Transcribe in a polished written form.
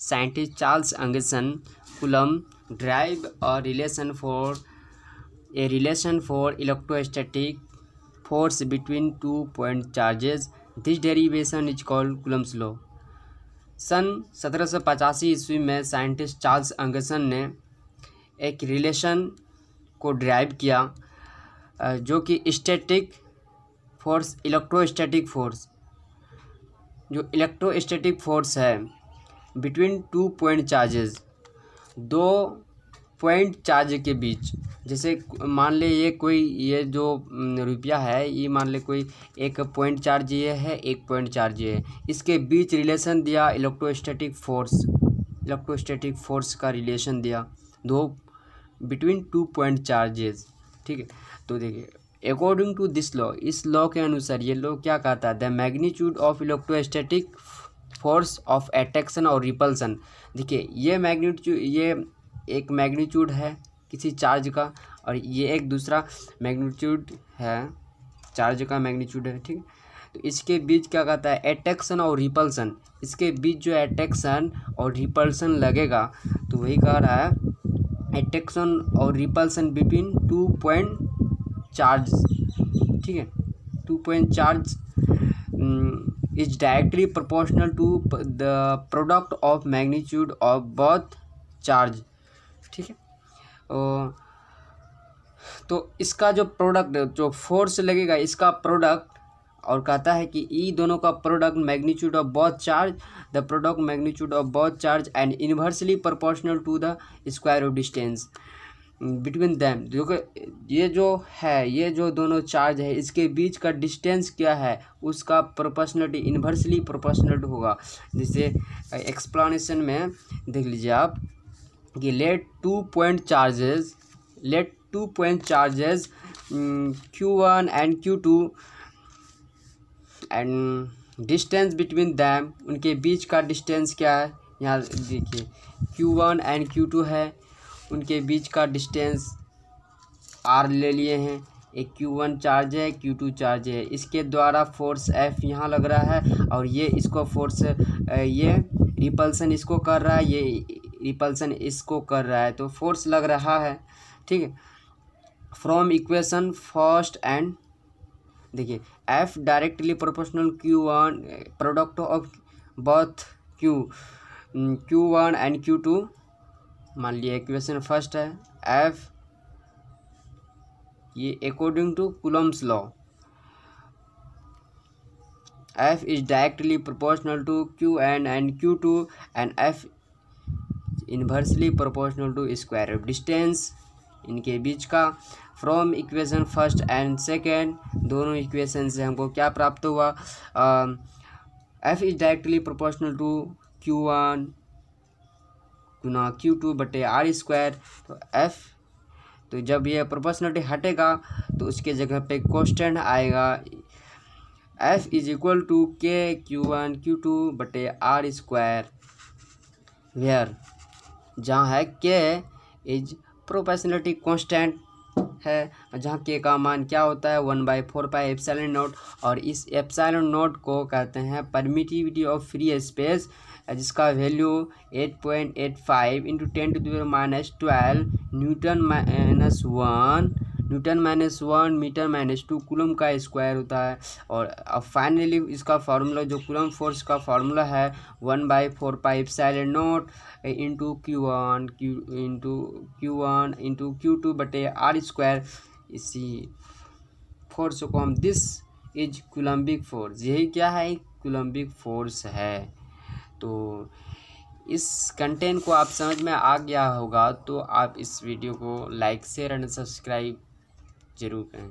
scientist Charles Angerson Coulomb derive a relation for electrostatic force between 2 point charges. This derivation is called Coulomb's law. सन 1785 ईस्वी में scientist Charles एंगरसन ने एक relation को drive किया जो कि इलेक्ट्रोस्टैटिक फोर्स है between 2 point charges, 2 point charge के बीच। जैसे मान ले ये जो रुपया है, ये मान ले कोई एक पॉइंट चार्ज ये है, एक पॉइंट चार्ज ये है, इसके बीच रिलेशन दिया इलेक्ट्रोस्टैटिक फोर्स का रिलेशन दिया बिटवीन 2 point चार्जेस। ठीक है, तो देखिए अकॉर्डिंग टू दिस लॉ, इस लॉ के अनुसार ये लॉ क्या कहता है, the magnitude of electrostatic force of attraction और रिपल्सन। देखिए ये एक मैग्नीट्यूड है किसी चार्ज का और ये एक दूसरा मैग्नीट्यूड है, चार्ज का मैग्नीट्यूड है। ठीक, तो इसके बीच क्या कहता है, अट्रैक्शन और रिपल्सन। इसके बीच जो अट्रैक्शन और रिपल्सन लगेगा, तो वही कह रहा है अट्रैक्शन और रिपल्सन बिटवीन 2 point चार्ज। ठीक है, 2 point charge is directly proportional to the product of magnitude of both charge. ठीक है, तो इसका जो प्रोडक्ट जो फोर्स लगेगा इसका प्रोडक्ट, और कहता है कि ई दोनों का product magnitude of both charge, the product magnitude of both charge and inversely proportional to the square of distance between them. ये जो दोनों चार्ज है इसके बीच का डिस्टेंस क्या है, उसका प्रोपोर्शनलिटी इन्वर्सली प्रोपोर्शनल होगा। जैसे एक्सप्लेनेशन में देख लीजिए आप कि let 2 point charges Q1 and Q2 and distance between them, उनके बीच का डिस्टेंस क्या है, यहाँ देखिए Q1 एंड Q2 है, उनके बीच का डिस्टेंस R ले लिए हैं। एक Q1 चार्ज है, Q2 चार्ज है, इसके द्वारा फोर्स F यहाँ लग रहा है और ये इसको फोर्स ये रिपल्सन इसको कर रहा है, ये रिपल्सन इसको कर रहा है, तो फोर्स लग रहा है। ठीक है, फ्रॉम इक्वेशन फर्स्ट एंड देखिए F directly proportional Q1 product of both Q1 and Q2। मान लिया इक्वेशन फर्स्ट है F, ये according to Coulomb's law F is directly proportional to Qn and Q2 and F inversely proportional to square of distance इनके बीच का। From equation first and second, दोनों equation से हमको क्या प्राप्त हुआ, F is directly proportional to Q1 गुना Q2 बटे R²। तो F, तो जब ये प्रोपोर्शनलिटी हटेगा तो उसके जगह पे कांस्टेंट आएगा, F is equal to K Q1 Q2 बटे R², वेयर जहाँ है K इज प्रोपोर्शनलिटी कांस्टेंट है, जहाँ के का मान क्या होता है 1/4πε0, और इस ε0 को कहते हैं परमिटिविटी ऑफ फ्री स्पेस, जिसका वैल्यू 8.85 × 10⁻12 न्यूटन-1 मीटर-2 कूलम का स्क्वायर होता है। और अब फाइनली इसका फार्मूला जो कूलम फोर्स का फार्मूला है 1/4πε0 × Q2 बटे R²। इसी फोर्स को हम दिस इज कूलम्बिक फोर्स, यही क्या है, कूलम्बिक फोर्स है। तो इस कंटेंट को आप समझ में आ गया होगा, तो आप इस वीडियो को लाइक शेयर एंड सब्सक्राइब जरूर करें।